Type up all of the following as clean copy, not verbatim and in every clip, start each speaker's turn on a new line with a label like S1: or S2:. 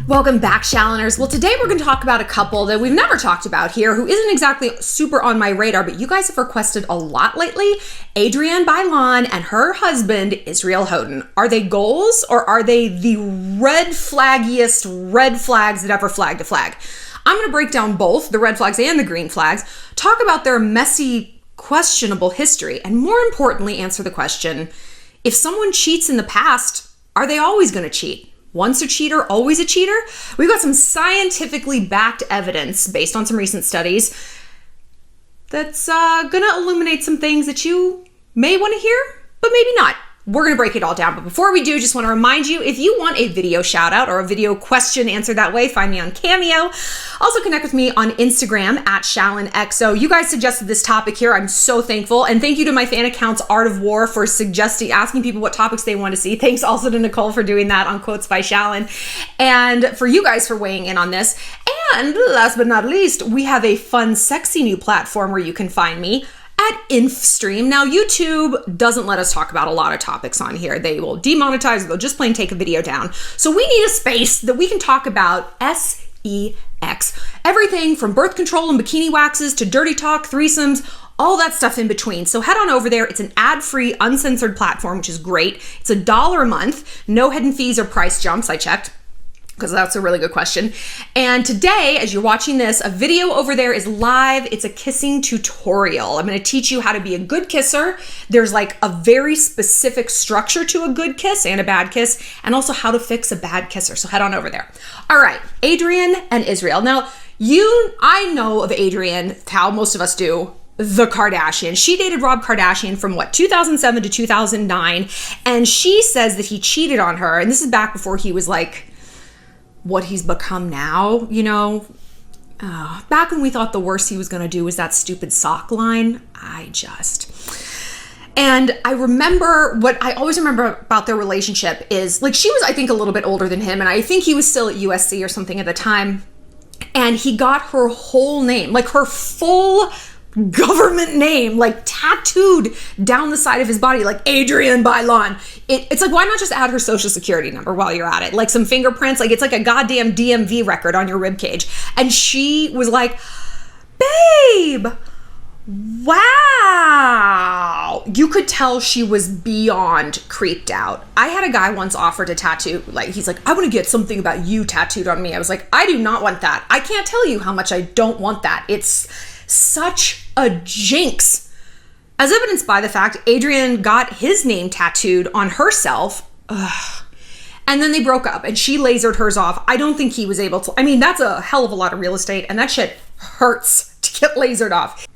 S1: Welcome back, Shalloners. Well, today we're going to talk about a couple that we've never talked about here, who isn't exactly super on my radar, but you guys have requested a lot lately. ADRIENNE BAILON and her husband, Israel Houghton. Are they goals, or are they the red flaggiest red flags that ever flagged a flag? I'm going to break down both the red flags and the green flags, talk about their messy, questionable history, and more importantly, answer the question, if someone cheats in the past, are they always going to cheat? Once a cheater, always a cheater? We've got some scientifically backed evidence based on some recent studies that's gonna illuminate some things that you may want to hear, but maybe not. We're gonna break it all down, but before we do, just want to remind you, if you want a video shout out or a video question answered that way, find me on Cameo. Also connect with me on Instagram at ShallonXO. You guys suggested this topic here. I'm so thankful. And thank you to my fan accounts, Art of War, for asking people what topics they want to see. Thanks also to Nicole for doing that on Quotes by Shallon. And for you guys for weighing in on this. And last but not least, we have a fun, sexy new platform where you can find me at InfStream. Now, YouTube doesn't let us talk about a lot of topics on here. They will demonetize, they'll just plain take a video down. So we need a space that we can talk about sex. Everything from birth control and bikini waxes to dirty talk, threesomes, all that stuff in between. So head on over there. It's an ad-free, uncensored platform, which is great. It's $1 a month, no hidden fees or price jumps, I checked, because that's a really good question. And today, as you're watching this, a video over there is live. It's a kissing tutorial. I'm going to teach you how to be a good kisser. There's like a very specific structure to a good kiss and a bad kiss, and also how to fix a bad kisser. So head on over there. All right, Adrienne and Israel. Now, I know of Adrienne, how most of us do, the Kardashians. She dated Rob Kardashian from 2007 to 2009, and she says that he cheated on her. And this is back before he was like what he's become now, you know. Back when we thought the worst he was gonna do was that stupid sock line. And I remember, what I always remember about their relationship is, like, she was, I think, a little bit older than him, and I think he was still at USC or something at the time, and he got her whole name, like her full government name, like tattooed down the side of his body, like Adrienne Bailon. It's like, why not just add her social security number while you're at it? Like some fingerprints, like it's like a goddamn DMV record on your ribcage. And she was like, babe, wow. You could tell she was beyond creeped out. I had a guy once offer to tattoo, like, he's like, I want to get something about you tattooed on me. I was like, I do not want that. I can't tell you how much I don't want that. It's such a jinx, as evidenced by the fact Adrienne got his name tattooed on herself. Ugh. And then they broke up and she lasered hers off. I don't think he was able to. I mean, that's a hell of a lot of real estate, and that shit hurts to get lasered off.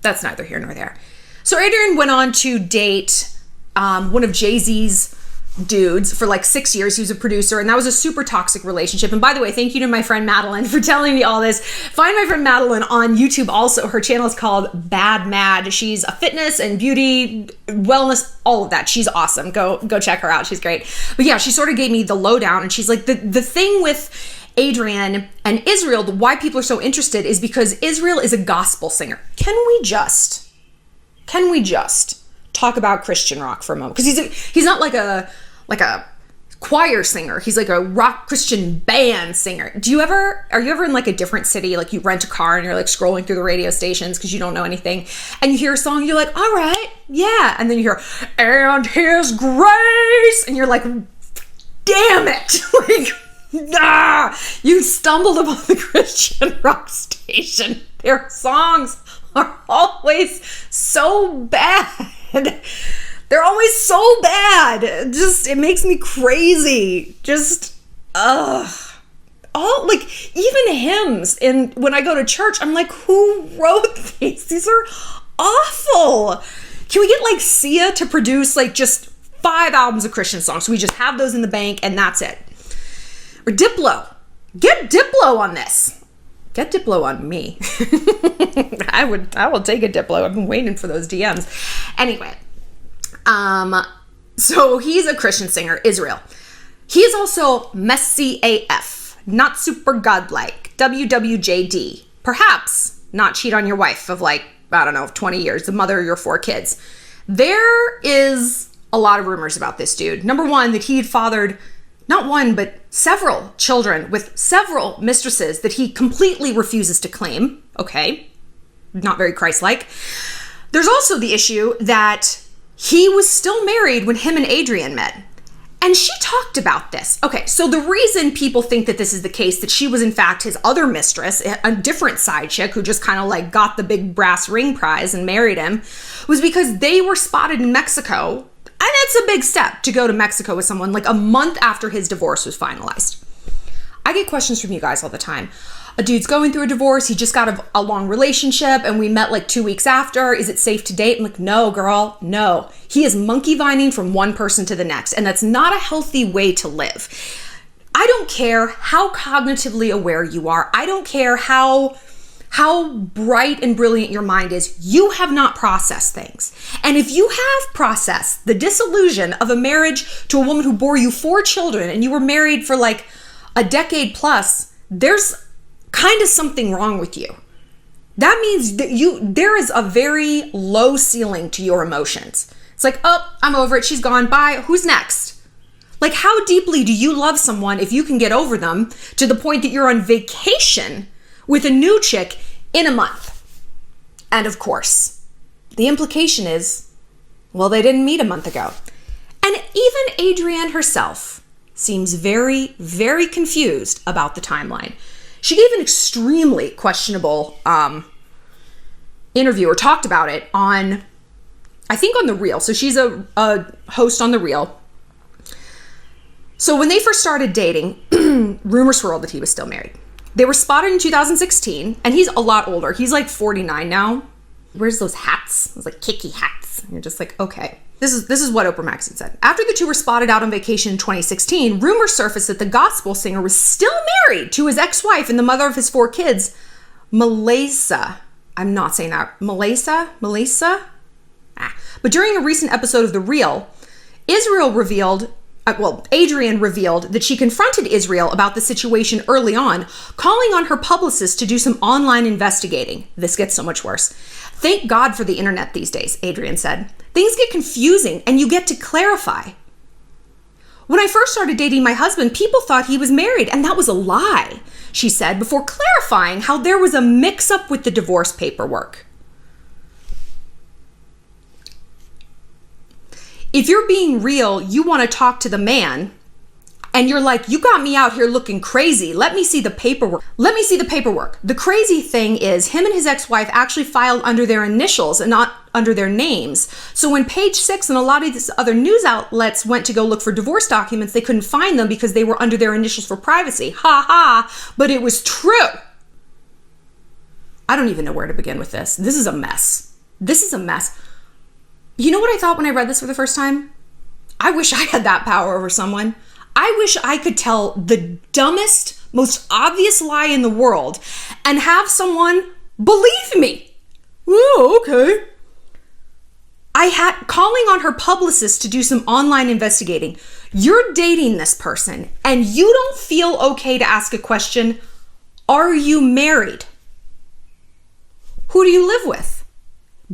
S1: That's neither here nor there. So Adrienne went on to date one of Jay-Z's dudes for like 6 years. He was a producer, and that was a super toxic relationship. And by the way, thank you to my friend Madeline for telling me all this. Find my friend Madeline on YouTube also. Her channel is called Bad Mad. She's a fitness and beauty, wellness, all of that. She's awesome. Go check her out. She's great. But yeah, she sort of gave me the lowdown, and she's like, the thing with Adrienne and Israel, why people are so interested is because Israel is a gospel singer. Can we just talk about Christian rock for a moment? Because he's not like a choir singer. He's like a rock Christian band singer. Are you ever in like a different city, like you rent a car and you're like scrolling through the radio stations because you don't know anything, and you hear a song, you're like, all right, yeah, and then you hear, and his grace, and you're like, damn it, like, you stumbled upon the Christian rock station. Their songs are always so bad. They're always so bad. It makes me crazy. All like, even hymns. And when I go to church, I'm like, who wrote these? These are awful. Can we get like Sia to produce like just 5 albums of Christian songs? So we just have those in the bank and that's it. Or Diplo. Get Diplo on this. Get Diplo on me. I will take a Diplo. I've been waiting for those DMs. Anyway, so he's a Christian singer, Israel. He is also messy AF, not super godlike, WWJD. Perhaps not cheat on your wife of like, I don't know, 20 years, the mother of your 4 kids. There is a lot of rumors about this dude. Number one, that he had fathered not one, but several children with several mistresses that he completely refuses to claim. Okay, not very Christ-like. There's also the issue that he was still married when him and Adrienne met. And she talked about this. Okay, so the reason people think that this is the case, that she was in fact his other mistress, a different side chick who just kind of like got the big brass ring prize and married him, was because they were spotted in Mexico. And it's a big step to go to Mexico with someone like a month after his divorce was finalized. I get questions from you guys all the time. A dude's going through a divorce, he just got a long relationship, and we met like 2 weeks after. Is it safe to date? I'm like, no, girl, no. He is monkey vining from one person to the next, and that's not a healthy way to live. I don't care how cognitively aware you are. I don't care how bright and brilliant your mind is. You have not processed things. And if you have processed the disillusion of a marriage to a woman who bore you 4 children and you were married for like a decade plus, there's kind of something wrong with you. That means that there is a very low ceiling to your emotions. It's like, oh, I'm over it. She's gone. Bye. Who's next? Like, how deeply do you love someone if you can get over them to the point that you're on vacation with a new chick in a month? And of course, the implication is, well, they didn't meet a month ago. And even Adrienne herself seems very, very confused about the timeline. She gave an extremely questionable interview, or talked about it on, I think, on The Real. So she's a host on The Real. So when they first started dating, rumors swirled that he was still married. They were spotted in 2016, and he's a lot older. He's like 49 now. Where's those hats? Those like kicky hats. And you're just like, okay. This is what Oprah Magazine said. After the two were spotted out on vacation in 2016, rumors surfaced that the gospel singer was still married to his ex-wife and the mother of his 4 kids, Melissa. I'm not saying that. Melissa? But during a recent episode of The Real, Adrienne revealed that she confronted Israel about the situation early on, calling on her publicist to do some online investigating. This gets so much worse. Thank God for the internet these days, Adrienne said. Things get confusing and you get to clarify. When I first started dating my husband, people thought he was married, and that was a lie, she said, before clarifying how there was a mix-up with the divorce paperwork. If you're being real, you want to talk to the man, and you're like, you got me out here looking crazy. Let me see the paperwork. The crazy thing is, him and his ex-wife actually filed under their initials and not under their names. So when Page Six and a lot of these other news outlets went to go look for divorce documents, they couldn't find them because they were under their initials for privacy. Ha ha, but it was true. I don't even know where to begin with this. This is a mess. You know what I thought when I read this for the first time? I wish I had that power over someone. I wish I could tell the dumbest, most obvious lie in the world and have someone believe me. Oh, okay. Calling on her publicist to do some online investigating. You're dating this person and you don't feel okay to ask a question. Are you married? Who do you live with?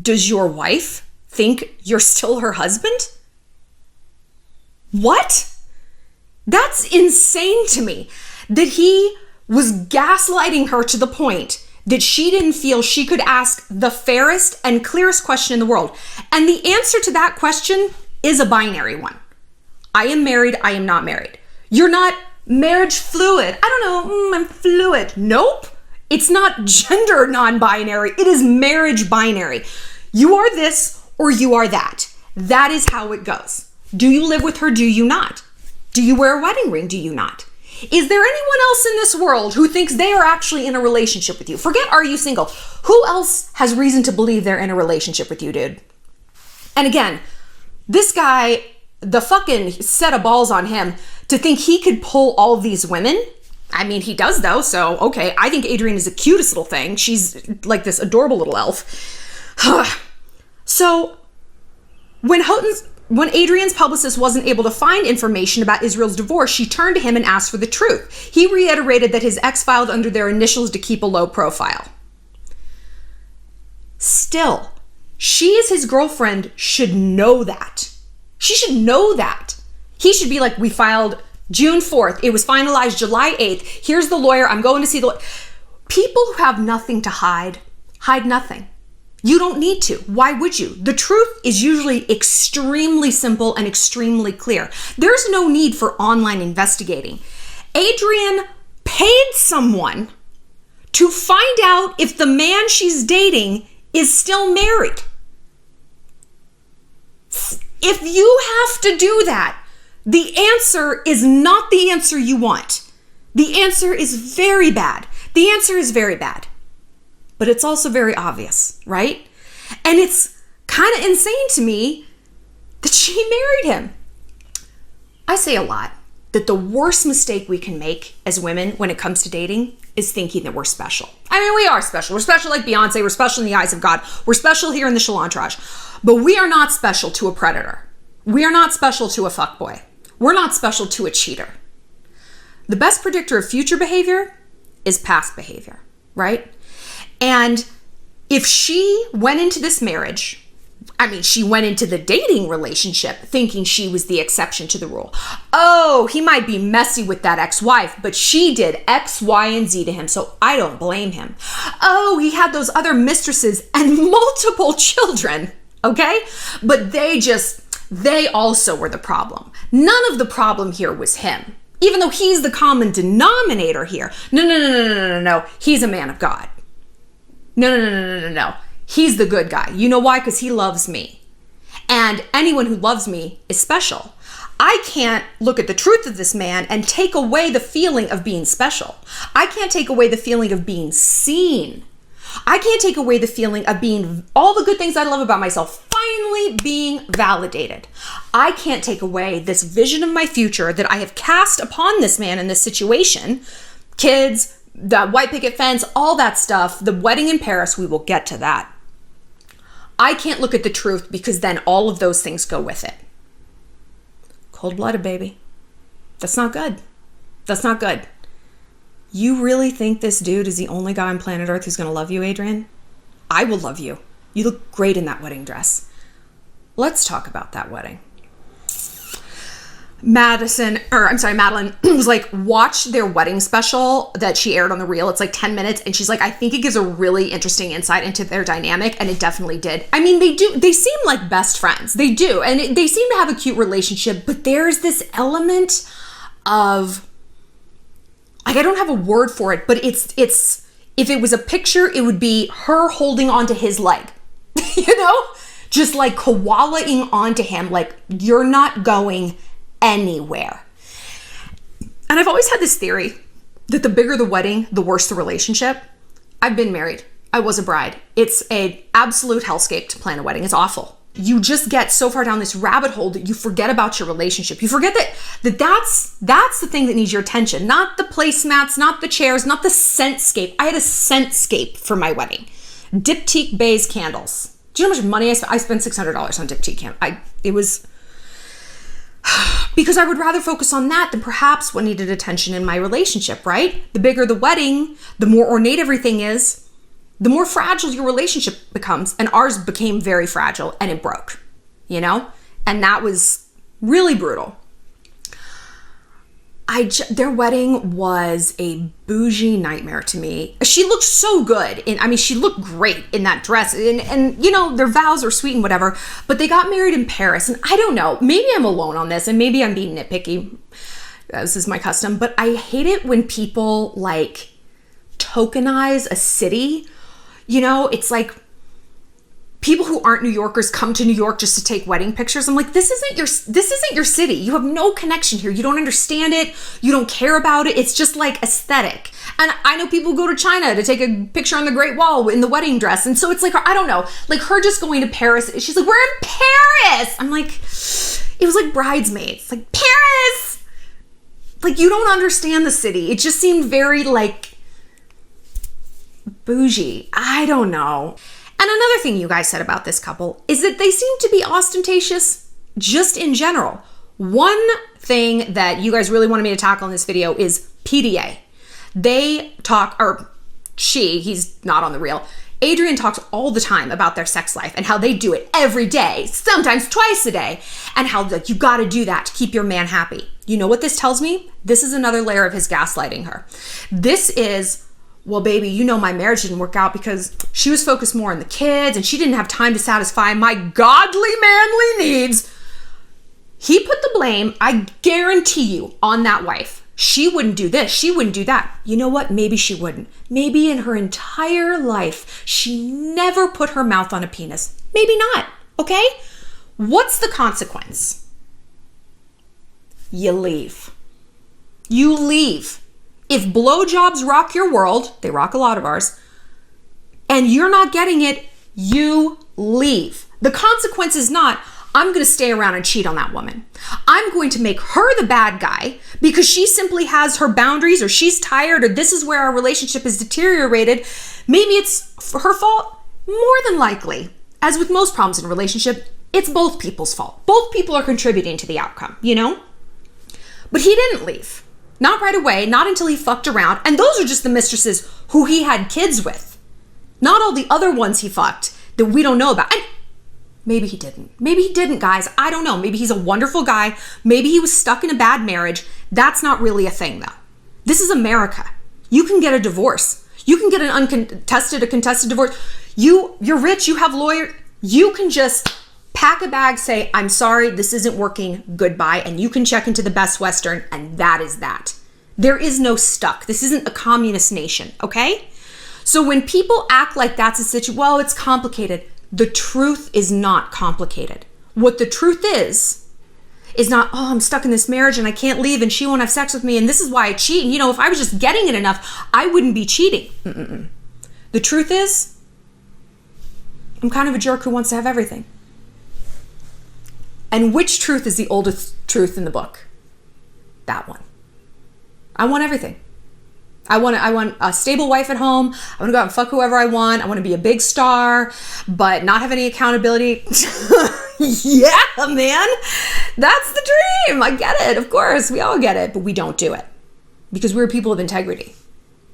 S1: Does your wife think you're still her husband? What? That's insane to me, that he was gaslighting her to the point that she didn't feel she could ask the fairest and clearest question in the world. And the answer to that question is a binary one. I am married, I am not married. You're not marriage fluid. I don't know, I'm fluid. Nope. It's not gender non-binary, it is marriage binary. You are this or you are that. That is how it goes. Do you live with her? Do you not? Do you wear a wedding ring? Do you not? Is there anyone else in this world who thinks they are actually in a relationship with you? Forget, are you single? Who else has reason to believe they're in a relationship with you, dude? And again, this guy, the fucking set of balls on him to think he could pull all of these women. I mean, he does though, so okay. I think Adrienne is the cutest little thing. She's like this adorable little elf. So when Adrienne's publicist wasn't able to find information about Israel's divorce, she turned to him and asked for the truth. He reiterated that his ex filed under their initials to keep a low profile. Still, she as his girlfriend should know that. She should know that. He should be like, we filed June 4th. It was finalized July 8th. Here's the lawyer. I'm going to see the... People who have nothing to hide nothing. You don't need to. Why would you? The truth is usually extremely simple and extremely clear. There's no need for online investigating. Adrienne paid someone to find out if the man she's dating is still married. If you have to do that, the answer is not the answer you want. The answer is very bad. The answer is very bad. But it's also very obvious, right? And it's kind of insane to me that she married him. I say a lot that the worst mistake we can make as women when it comes to dating is thinking that we're special. I mean, we are special. We're special like Beyonce. We're special in the eyes of God. We're special here in the Shallontrage. But we are not special to a predator. We are not special to a fuckboy. We're not special to a cheater. The best predictor of future behavior is past behavior, right? And if she went into this marriage, she went into the dating relationship thinking she was the exception to the rule. Oh, he might be messy with that ex-wife, but she did X, Y, and Z to him, so I don't blame him. Oh, he had those other mistresses and multiple children, okay? But they also were the problem. None of the problem here was him, even though he's the common denominator here. No. He's a man of God. No. He's the good guy. You know why? Because he loves me. And anyone who loves me is special. I can't look at the truth of this man and take away the feeling of being special. I can't take away the feeling of being seen. I can't take away the feeling of being all the good things I love about myself finally being validated. I can't take away this vision of my future that I have cast upon this man in this situation. Kids, the white picket fence, all that stuff, the wedding in Paris, we will get to that. I can't look at the truth because then all of those things go with it. Cold-blooded, baby. That's not good. That's not good. You really think this dude is the only guy on planet Earth who's going to love you, Adrienne? I will love you. You look great in that wedding dress. Let's talk about that wedding. Madeline was like, watch their wedding special that she aired on The Real. It's like 10 minutes. And she's like, I think it gives a really interesting insight into their dynamic. And it definitely did. I mean, they seem like best friends. They do. And they seem to have a cute relationship. But there's this element of, like, I don't have a word for it, but it's if it was a picture, it would be her holding onto his leg, just like koalaing onto him. Like, you're not going anywhere. And I've always had this theory that the bigger the wedding, the worse the relationship. I've been married. I was a bride. It's an absolute hellscape to plan a wedding. It's awful. You just get so far down this rabbit hole that you forget about your relationship. You forget that's the thing that needs your attention, not the placemats, not the chairs, not the scentscape. I had a scentscape for my wedding. Diptyque Beige candles. Do you know how much money I spent? I spent $600 on Diptyque candles. It was because I would rather focus on that than perhaps what needed attention in my relationship, right? The bigger the wedding, the more ornate everything is, the more fragile your relationship becomes. And ours became very fragile and it broke, And that was really brutal. Their wedding was a bougie nightmare to me. She looked so good. She looked great in that dress. And their vows are sweet and whatever. But they got married in Paris. And I don't know. Maybe I'm alone on this. And maybe I'm being nitpicky. This is my custom. But I hate it when people, like, tokenize a city. It's like people who aren't New Yorkers come to New York just to take wedding pictures. I'm like, this isn't your city. You have no connection here. You don't understand it. You don't care about it. It's just like aesthetic. And I know people go to China to take a picture on the Great Wall in the wedding dress. And so it's like, I don't know, like her just going to Paris. She's like, we're in Paris. I'm like, it was like Bridesmaids. Like, Paris. Like, you don't understand the city. It just seemed very like bougie. I don't know. And another thing you guys said about this couple is that they seem to be ostentatious just in general. One thing that you guys really wanted me to tackle in this video is PDA. He's not on The Real, Adrienne talks all the time about their sex life and how they do it every day, sometimes twice a day, and how like you got to do that to keep your man happy. You know what this tells me? This is another layer of his gaslighting her. This is, well, baby, you know my marriage didn't work out because she was focused more on the kids and she didn't have time to satisfy my godly manly needs. He put the blame, I guarantee you, on that wife. She wouldn't do this. She wouldn't do that. You know what? Maybe she wouldn't. Maybe in her entire life, she never put her mouth on a penis. Maybe not. Okay? What's the consequence? You leave. You leave. If blowjobs rock your world, they rock a lot of ours, and you're not getting it, you leave. The consequence is not, I'm going to stay around and cheat on that woman. I'm going to make her the bad guy because she simply has her boundaries or she's tired or this is where our relationship is deteriorated. Maybe it's her fault. More than likely, as with most problems in a relationship, it's both people's fault. Both people are contributing to the outcome, you know? But he didn't leave. Not right away, not until he fucked around. And those are just the mistresses who he had kids with. Not all the other ones he fucked that we don't know about. And maybe he didn't. Maybe he didn't, guys. I don't know. Maybe he's a wonderful guy. Maybe he was stuck in a bad marriage. That's not really a thing, though. This is America. You can get a divorce. You can get a contested divorce. You're rich. You have lawyers. You can just pack a bag, say, I'm sorry, this isn't working, goodbye, and you can check into the Best Western, and that is that. There is no stuck. This isn't a communist nation, okay? So when people act like that's a situation, well, it's complicated. The truth is not complicated. What the truth is not, oh, I'm stuck in this marriage and I can't leave and she won't have sex with me and this is why I cheat. And, you know, if I was just getting it enough, I wouldn't be cheating. The truth is, I'm kind of a jerk who wants to have everything. And which truth is the oldest truth in the book? That one. I want everything. I want a stable wife at home. I want to go out and fuck whoever I want. I want to be a big star, but not have any accountability. Yeah, man. That's the dream. I get it. Of course, we all get it, but we don't do it because we're people of integrity.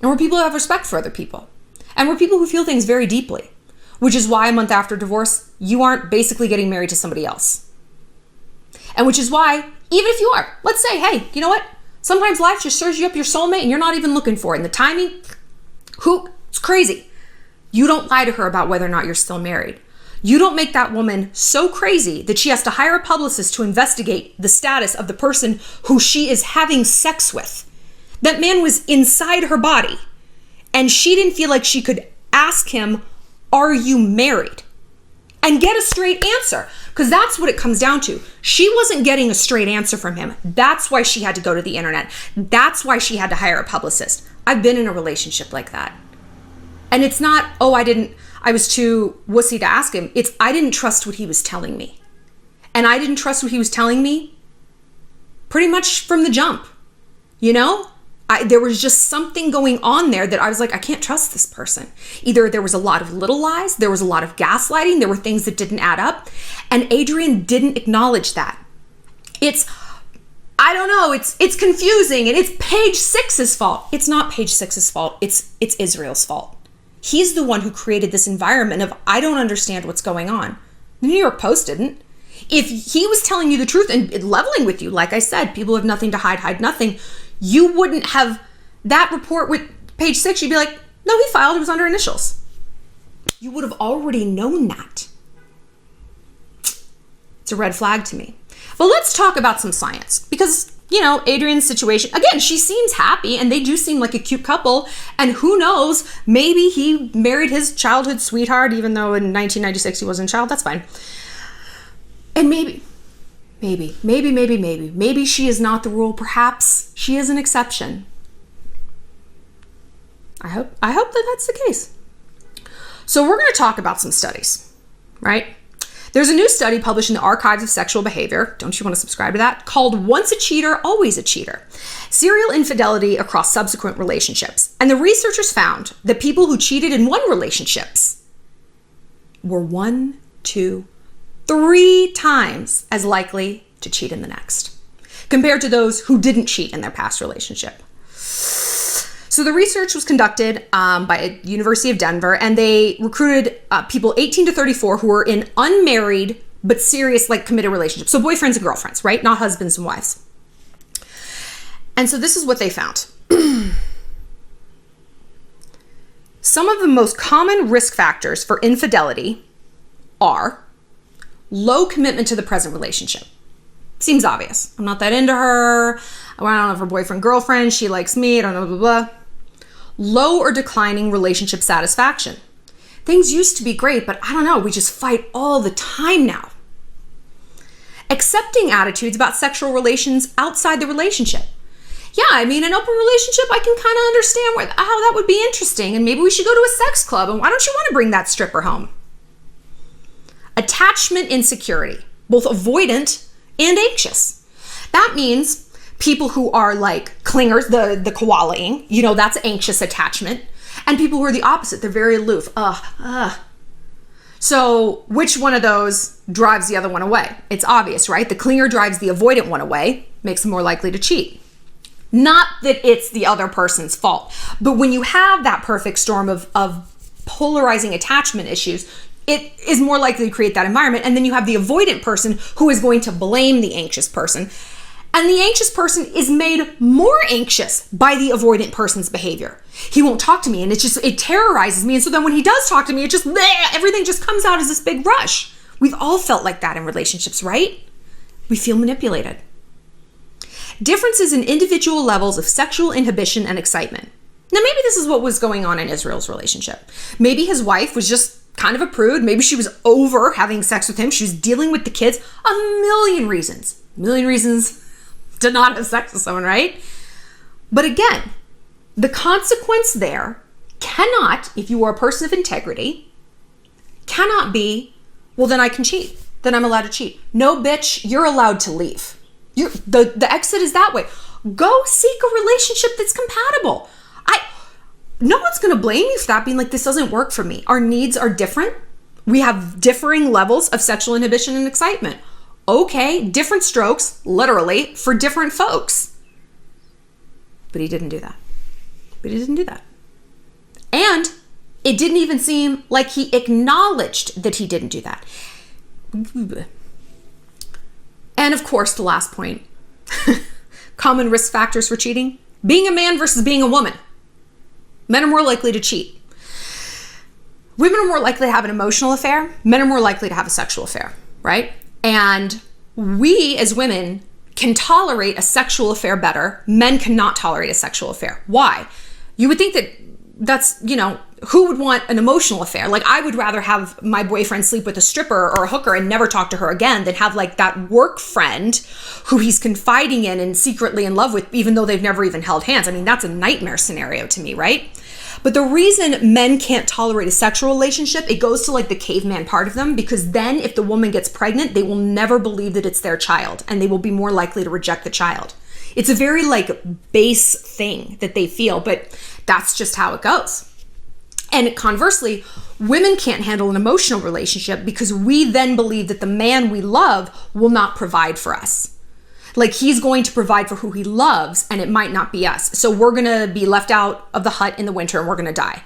S1: And we're people who have respect for other people. And we're people who feel things very deeply, which is why a month after divorce, you aren't basically getting married to somebody else. And which is why, even if you are, let's say, hey, you know what? Sometimes life just serves you up your soulmate and you're not even looking for it. And the timing, it's crazy. You don't lie to her about whether or not you're still married. You don't make that woman so crazy that she has to hire a publicist to investigate the status of the person who she is having sex with. That man was inside her body and she didn't feel like she could ask him, are you married? And get a straight answer. Because that's what it comes down to. She wasn't getting a straight answer from him. That's why she had to go to the internet. That's why she had to hire a publicist. I've been in a relationship like that. And it's not, oh, I was too wussy to ask him. It's, I didn't trust what he was telling me. And I didn't trust what he was telling me pretty much from the jump. You know? There was just something going on there that I was like, I can't trust this person. Either there was a lot of little lies, there was a lot of gaslighting, there were things that didn't add up. And Adrienne didn't acknowledge that. I don't know, it's confusing and it's page 6's fault. It's not page 6's fault, it's Israel's fault. He's the one who created this environment of, I don't understand what's going on. The New York Post didn't. If he was telling you the truth and leveling with you, like I said, people have nothing to hide nothing. You wouldn't have that report with page 6. You'd be like, no, he filed. It was under initials. You would have already known that. It's a red flag to me. But let's talk about some science because, you know, Adrienne's situation, again, she seems happy and they do seem like a cute couple. And who knows, maybe he married his childhood sweetheart, even though in 1996 he wasn't a child. That's fine. And maybe she is not the rule. Perhaps she is an exception. I hope that that's the case. So we're going to talk about some studies, right? There's a new study published in the Archives of Sexual Behavior. Don't you want to subscribe to that? Called Once a Cheater, Always a Cheater. Serial Infidelity Across Subsequent Relationships. And the researchers found that people who cheated in one relationships were 1, 2, 3 times as likely to cheat in the next, compared to those who didn't cheat in their past relationship. So the research was conducted by University of Denver, and they recruited people 18 to 34 who were in unmarried but serious, like, committed relationships. So boyfriends and girlfriends, right? Not husbands and wives. And so this is what they found. Some of the most common risk factors for infidelity are low commitment to the present relationship. Seems obvious. I'm not that into her. I don't have her boyfriend, girlfriend. She likes me. I don't know, blah, blah, blah. Low or declining relationship satisfaction. Things used to be great, but I don't know. We just fight all the time now. Accepting attitudes about sexual relations outside the relationship. Yeah, I mean, an open relationship, I can kind of understand how that would be interesting, and maybe we should go to a sex club, and why don't you want to bring that stripper home? Attachment insecurity, both avoidant and anxious. That means people who are like clingers, the koalaing, you know, that's anxious attachment, and people who are the opposite, they're very aloof. So which one of those drives the other one away? It's obvious, right? The clinger drives the avoidant one away, makes them more likely to cheat. Not that it's the other person's fault, but when you have that perfect storm of polarizing attachment issues, it is more likely to create that environment. And then you have the avoidant person who is going to blame the anxious person. And the anxious person is made more anxious by the avoidant person's behavior. He won't talk to me, and it terrorizes me. And so then when he does talk to me, everything just comes out as this big rush. We've all felt like that in relationships, right? We feel manipulated. Differences in individual levels of sexual inhibition and excitement. Now, maybe this is what was going on in Israel's relationship. Maybe his wife was just kind of a prude. Maybe she was over having sex with him. She was dealing with the kids. A million reasons to not have sex with someone, right? But again, the consequence there cannot, if you are a person of integrity, cannot be, well, then I can cheat. Then I'm allowed to cheat. No, bitch, you're allowed to leave. The exit is that way. Go seek a relationship that's compatible. No one's going to blame you for that, being like, this doesn't work for me. Our needs are different. We have differing levels of sexual inhibition and excitement. Okay, different strokes, literally, for different folks. But he didn't do that. And it didn't even seem like he acknowledged that he didn't do that. And of course, the last point, common risk factors for cheating, being a man versus being a woman. Men are more likely to cheat. Women are more likely to have an emotional affair. Men are more likely to have a sexual affair, right? And we as women can tolerate a sexual affair better. Men cannot tolerate a sexual affair. Why? You would think that's, who would want an emotional affair? Like, I would rather have my boyfriend sleep with a stripper or a hooker and never talk to her again than have like that work friend who he's confiding in and secretly in love with, even though they've never even held hands. I mean, that's a nightmare scenario to me, right? But the reason men can't tolerate a sexual relationship, it goes to like the caveman part of them, because then if the woman gets pregnant, they will never believe that it's their child, and they will be more likely to reject the child. It's a very like base thing that they feel, but that's just how it goes. And conversely, women can't handle an emotional relationship because we then believe that the man we love will not provide for us. Like, he's going to provide for who he loves, and it might not be us. So we're going to be left out of the hut in the winter, and we're going to die.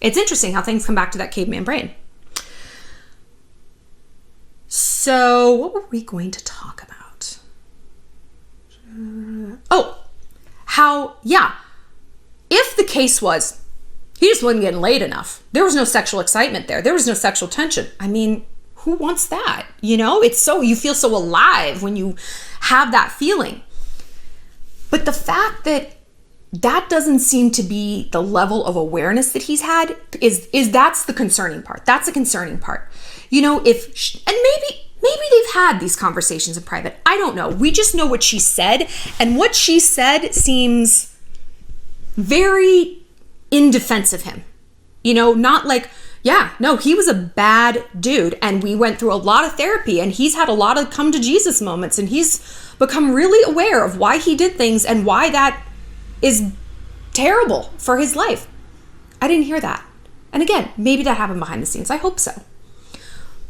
S1: It's interesting how things come back to that caveman brain. So what were we going to talk about? If the case was, he just wasn't getting laid enough. There was no sexual excitement there. There was no sexual tension. I mean, who wants that? You feel so alive when you have that feeling. But the fact that doesn't seem to be the level of awareness that he's had that's the concerning part. That's the concerning part. Maybe they've had these conversations in private. I don't know. We just know what she said, and what she said seems very in defense of him. Not like, yeah, no, he was a bad dude, and we went through a lot of therapy, and he's had a lot of come to Jesus moments, and he's become really aware of why he did things and why that is terrible for his life. I didn't hear that. And again, maybe that happened behind the scenes. I hope so.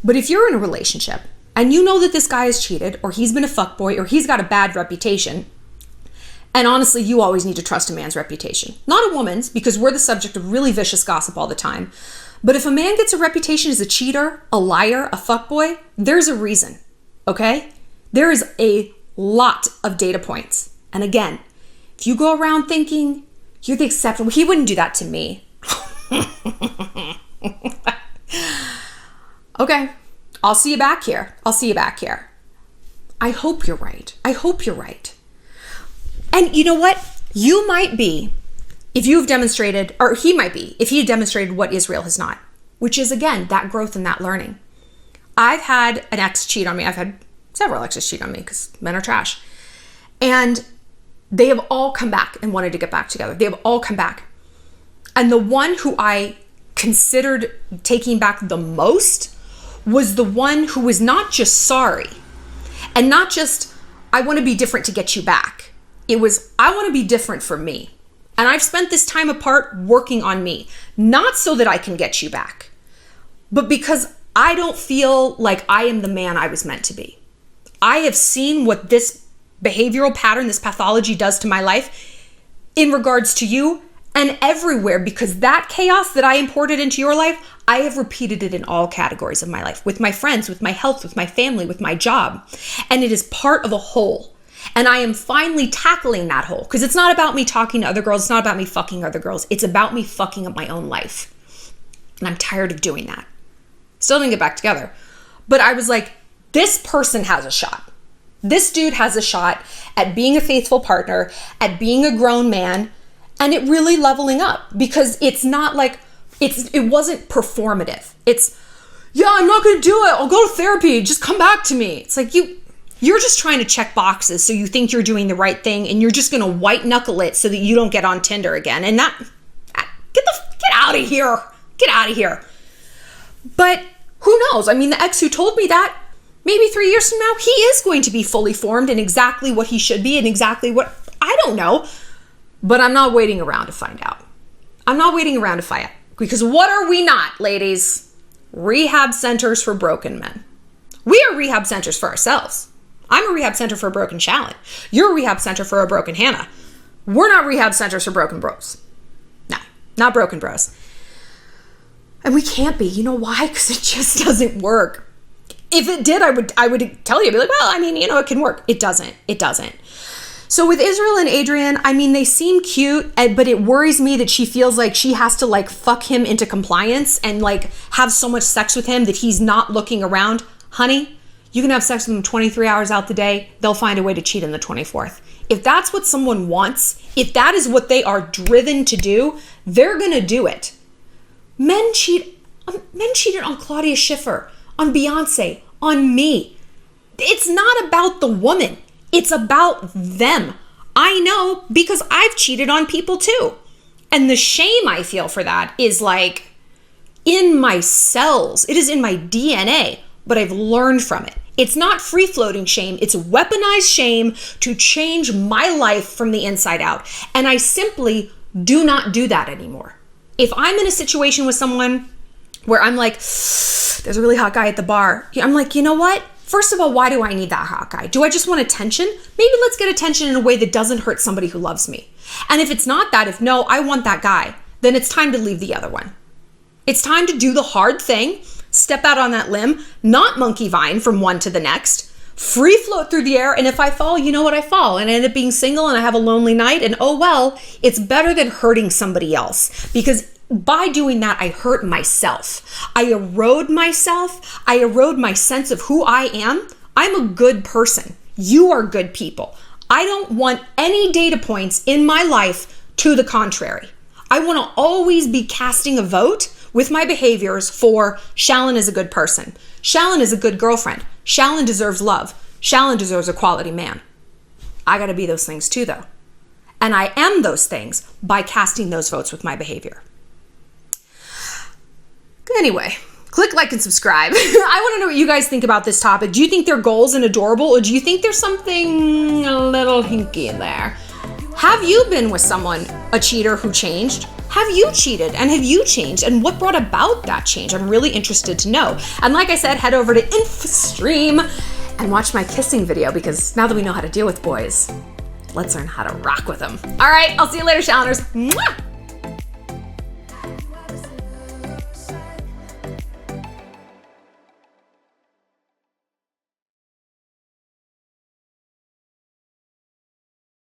S1: But if you're in a relationship and you know that this guy has cheated, or he's been a fuckboy, or he's got a bad reputation, And honestly, you always need to trust a man's reputation, not a woman's, because we're the subject of really vicious gossip all the time. But if a man gets a reputation as a cheater, a liar, a fuckboy, there's a reason, okay? There is a lot of data points. And again, if you go around thinking you're the exception, he wouldn't do that to me. Okay, I'll see you back here. I'll see you back here. I hope you're right. I hope you're right. And you know what? You might be, if you've demonstrated, or he might be, if he demonstrated what Israel has not, which is, again, that growth and that learning. I've had an ex cheat on me. I've had several exes cheat on me because men are trash. And they have all come back and wanted to get back together. They have all come back. And the one who I considered taking back the most was the one who was not just sorry and not just, I want to be different to get you back. It was, I want to be different for me. And I've spent this time apart working on me, not so that I can get you back, but because I don't feel like I am the man I was meant to be. I have seen what this behavioral pattern, this pathology does to my life in regards to you and everywhere, because that chaos that I imported into your life, I have repeated it in all categories of my life, with my friends, with my health, with my family, with my job. And it is part of a whole. And I am finally tackling that hole, because it's not about me talking to other girls. It's not about me fucking other girls. It's about me fucking up my own life. And I'm tired of doing that. Still didn't get back together. But I was like, this person has a shot. This dude has a shot at being a faithful partner, at being a grown man, and it really leveling up, because it's not like, it wasn't performative. It's, yeah, I'm not going to do it. I'll go to therapy. Just come back to me. It's like, you're just trying to check boxes so you think you're doing the right thing, and you're just going to white knuckle it so that you don't get on Tinder again. And that, get out of here. Get out of here. But who knows? I mean, the ex who told me that, maybe 3 years from now, he is going to be fully formed in exactly what he should be and exactly what, I don't know. But I'm not waiting around to find out. I'm not waiting around to find out. Because what are we not, ladies? Rehab centers for broken men. We are rehab centers for ourselves. I'm a rehab center for a broken Shallon. You're a rehab center for a broken Hannah. We're not rehab centers for broken bros. No, not broken bros. And we can't be. You know why? Because it just doesn't work. If it did, I would tell you, be like, well, I mean, you know, it can work. It doesn't. It doesn't. So with Israel and Adrienne, I mean, they seem cute, but it worries me that she feels like she has to like fuck him into compliance and like have so much sex with him that he's not looking around. Honey, you can have sex with them 23 hours out the day. They'll find a way to cheat on the 24th. If that's what someone wants, if that is what they are driven to do, they're going to do it. Men cheated on Claudia Schiffer, on Beyonce, on me. It's not about the woman. It's about them. I know, because I've cheated on people too. And the shame I feel for that is like in my cells. It is in my DNA, but I've learned from it. It's not free-floating shame. It's weaponized shame to change my life from the inside out. And I simply do not do that anymore. If I'm in a situation with someone where I'm like, there's a really hot guy at the bar, I'm like, you know what? First of all, why do I need that hot guy? Do I just want attention? Maybe let's get attention in a way that doesn't hurt somebody who loves me. And if it's not that, if no, I want that guy, then it's time to leave the other one. It's time to do the hard thing, step out on that limb, not monkey vine from one to the next, free float through the air. And if I fall, you know what? I fall and I end up being single and I have a lonely night. And oh, well, it's better than hurting somebody else, because by doing that, I hurt myself. I erode myself. I erode my sense of who I am. I'm a good person. You are good people. I don't want any data points in my life to the contrary. I want to always be casting a vote with my behaviors for Shallon is a good person. Shallon is a good girlfriend. Shallon deserves love. Shallon deserves a quality man. I got to be those things too, though. And I am those things by casting those votes with my behavior. Anyway, click like and subscribe. I want to know what you guys think about this topic. Do you think they're goals and adorable, or do you think there's something a little hinky in there? Have you been with someone, a cheater who changed? Have you cheated and have you changed? And what brought about that change? I'm really interested to know. And like I said, head over to InfoStream and watch my kissing video, because now that we know how to deal with boys, let's learn how to rock with them. All right, I'll see you later, Shalloners. Mwah!